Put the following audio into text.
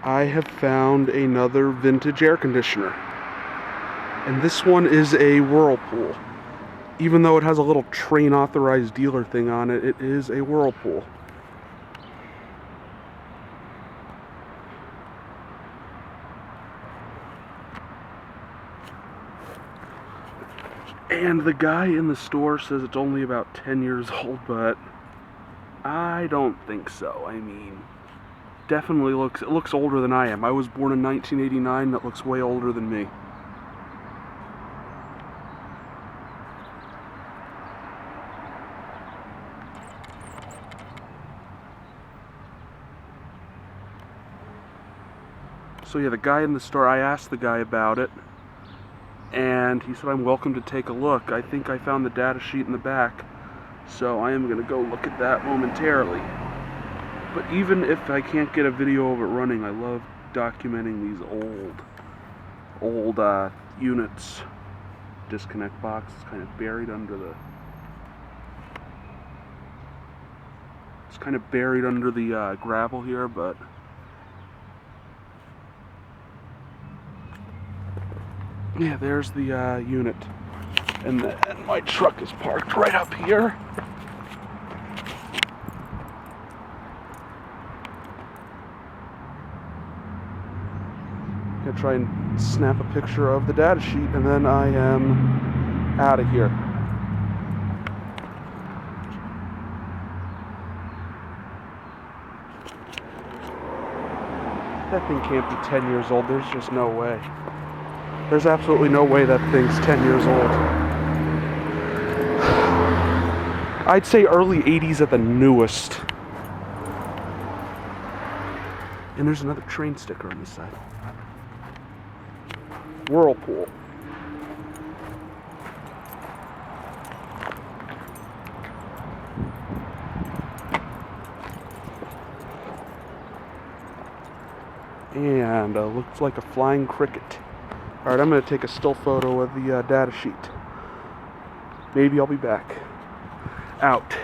I have found another vintage air conditioner. And this one is a Whirlpool. Even though it has a little train authorized dealer thing on it, it is a Whirlpool. And the guy in the store says it's only about 10 years old, but I don't think so. I mean, definitely it looks older than I am. I was born in 1989, that looks way older than me. So yeah, the guy in the store, I asked the guy about it, and he said I'm welcome to take a look. I think I found the data sheet in the back, so I am going to go look at that momentarily. But even if I can't get a video of it running, I love documenting these old units. Disconnect box is kind of buried under the... It's kind of buried under the gravel here, but... Yeah, there's the unit. And my truck is parked right up here. I'm gonna try and snap a picture of the data sheet, and then I am out of here. That thing can't be 10 years old. There's just no way. There's absolutely no way that thing's 10 years old. I'd say early 80s at the newest. And there's another train sticker on this side. Whirlpool. And looks like a flying cricket. Alright, I'm going to take a still photo of the data sheet. Maybe I'll be back. Out.